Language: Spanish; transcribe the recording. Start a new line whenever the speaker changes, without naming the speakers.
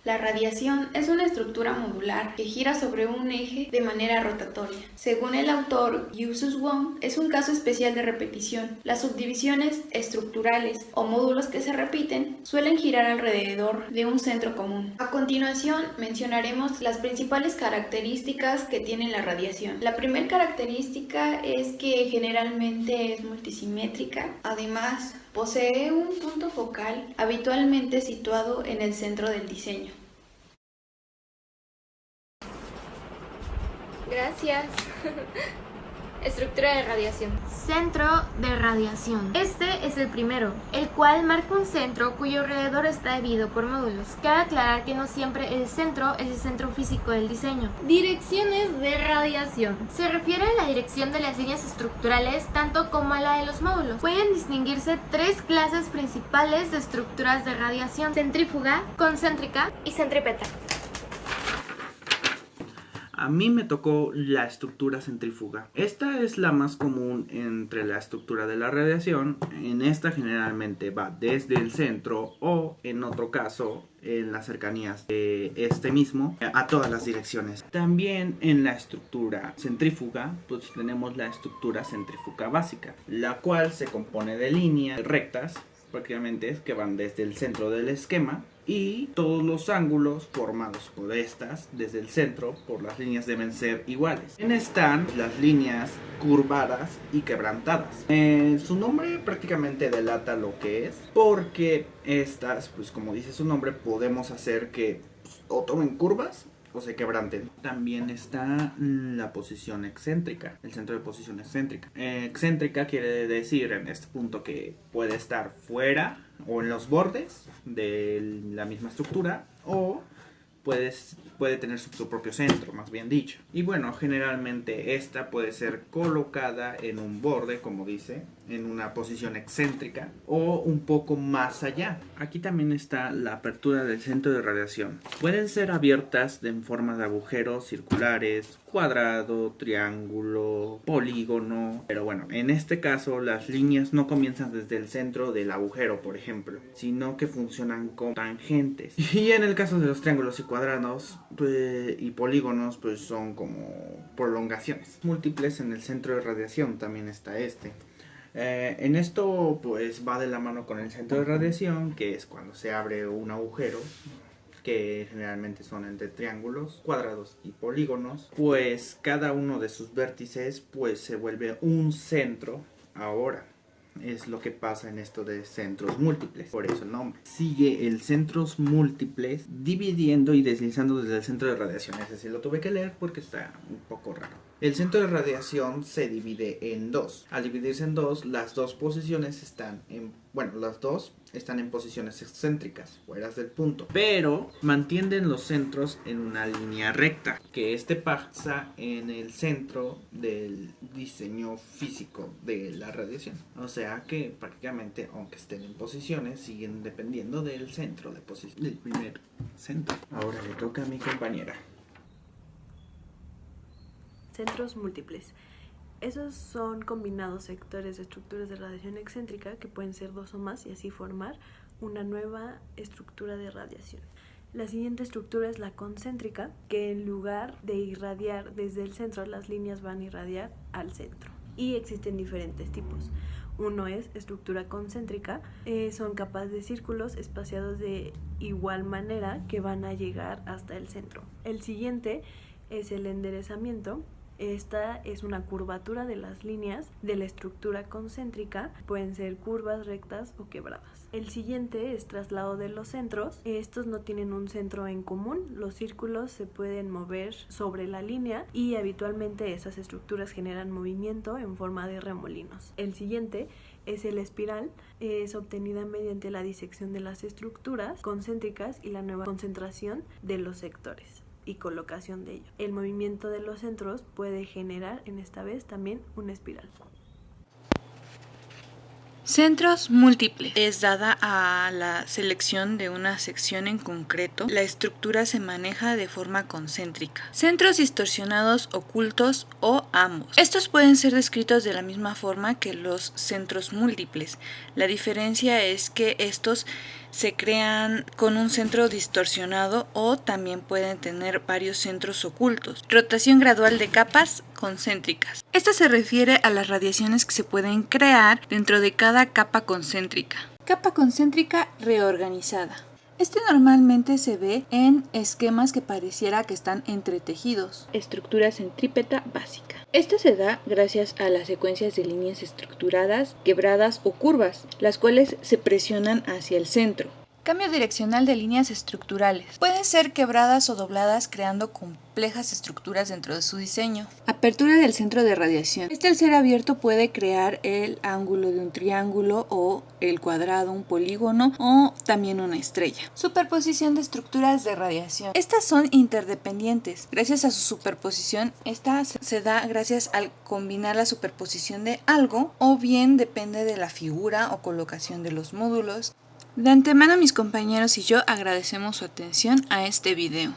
La radiación es una estructura modular que gira sobre un eje de manera rotatoria. Según el autor Yusus Wong, es un caso especial de repetición. Las subdivisiones estructurales o módulos que se repiten suelen girar alrededor de un centro común. A continuación mencionaremos las principales características que tiene la radiación. La primera característica es que generalmente es multisimétrica. Además, posee un punto focal habitualmente situado en el centro del diseño.
Gracias. Estructura de radiación.
Centro de radiación. Este es el primero, el cual marca un centro cuyo alrededor está dividido por módulos. Cabe aclarar que no siempre el centro es el centro físico del diseño. Direcciones de radiación. Se refiere a la dirección de las líneas estructurales tanto como a la de los módulos. Pueden distinguirse tres clases principales de estructuras de radiación: centrífuga, concéntrica
Y centrípeta.
A mí me tocó la estructura centrífuga. Esta es la más común entre la estructura de la radiación. En esta generalmente va desde el centro o, en otro caso, en las cercanías de este mismo, a todas las direcciones. También en la estructura centrífuga, pues tenemos la estructura centrífuga básica, la cual se compone de líneas rectas, prácticamente, que van desde el centro del esquema, y todos los ángulos formados por estas desde el centro por las líneas deben ser iguales. En están las líneas curvadas y quebrantadas. Su nombre prácticamente delata lo que es, porque estas, pues como dice su nombre, podemos hacer que o tomen curvas o se quebranten. También está la posición excéntrica, el centro de posición excéntrica. Excéntrica quiere decir en este punto que puede estar fuera o en los bordes de la misma estructura, o puede tener su propio centro, más bien dicho. Y bueno, generalmente esta puede ser colocada en un borde, como dice, en una posición excéntrica o un poco más allá. Aquí también está la apertura del centro de radiación. Pueden ser abiertas en forma de agujeros circulares, cuadrado, triángulo, polígono. Pero bueno, en este caso las líneas no comienzan desde el centro del agujero, por ejemplo, sino que funcionan con tangentes. Y en el caso de los triángulos y cuadrados y polígonos, pues son como prolongaciones múltiples. En el centro de radiación también está este. En esto pues va de la mano con el centro de radiación, que es cuando se abre un agujero, que generalmente son entre triángulos, cuadrados y polígonos, pues cada uno de sus vértices pues se vuelve un centro. Ahora es lo que pasa en esto de centros múltiples, por eso el nombre. Sigue el centros múltiples dividiendo y deslizando desde el centro de radiación. Ese sí lo tuve que leer porque está un poco raro. El centro de radiación se divide en dos. Al dividirse en dos, las dos posiciones están en... Bueno, las dos están en posiciones excéntricas, fuera del punto, pero mantienen los centros en una línea recta, que este pasa en el centro del diseño físico de la radiación. O sea que prácticamente, aunque estén en posiciones, siguen dependiendo del centro de posición, del primer centro. Ahora le toca a mi compañera.
Centros múltiples. Esos son combinados sectores de estructuras de radiación excéntrica que pueden ser dos o más y así formar una nueva estructura de radiación. La siguiente estructura es la concéntrica, que en lugar de irradiar desde el centro, las líneas van a irradiar al centro. Y existen diferentes tipos. Uno es estructura concéntrica, son capas de círculos espaciados de igual manera que van a llegar hasta el centro. El siguiente es el enderezamiento. Esta es una curvatura de las líneas de la estructura concéntrica, pueden ser curvas, rectas o quebradas. El siguiente es traslado de los centros. Estos no tienen un centro en común, los círculos se pueden mover sobre la línea y habitualmente esas estructuras generan movimiento en forma de remolinos. El siguiente es el espiral, es obtenida mediante la disección de las estructuras concéntricas y la nueva concentración de los sectores y colocación de ellos. El movimiento de los centros puede generar en esta vez también una espiral.
Centros múltiples. Es dada a la selección de una sección en concreto. La estructura se maneja de forma concéntrica. Centros distorsionados, ocultos o ambos. Estos pueden ser descritos de la misma forma que los centros múltiples. La diferencia es que estos se crean con un centro distorsionado o también pueden tener varios centros ocultos. Rotación gradual de capas concéntricas. Esta se refiere a las radiaciones que se pueden crear dentro de cada capa concéntrica. Capa concéntrica reorganizada. Este normalmente se ve en esquemas que pareciera que están entretejidos. Estructura centrípeta básica. Esta se da gracias a las secuencias de líneas estructuradas, quebradas o curvas, las cuales se presionan hacia el centro. Cambio direccional de líneas estructurales. Pueden ser quebradas o dobladas creando complejas estructuras dentro de su diseño. Apertura del centro de radiación. Al ser abierto puede crear el ángulo de un triángulo o el cuadrado, un polígono o también una estrella. Superposición de estructuras de radiación. Estas son interdependientes. Gracias a su superposición, esta se da gracias al combinar la superposición de algo o bien depende de la figura o colocación de los módulos. De antemano mis compañeros y yo agradecemos su atención a este video.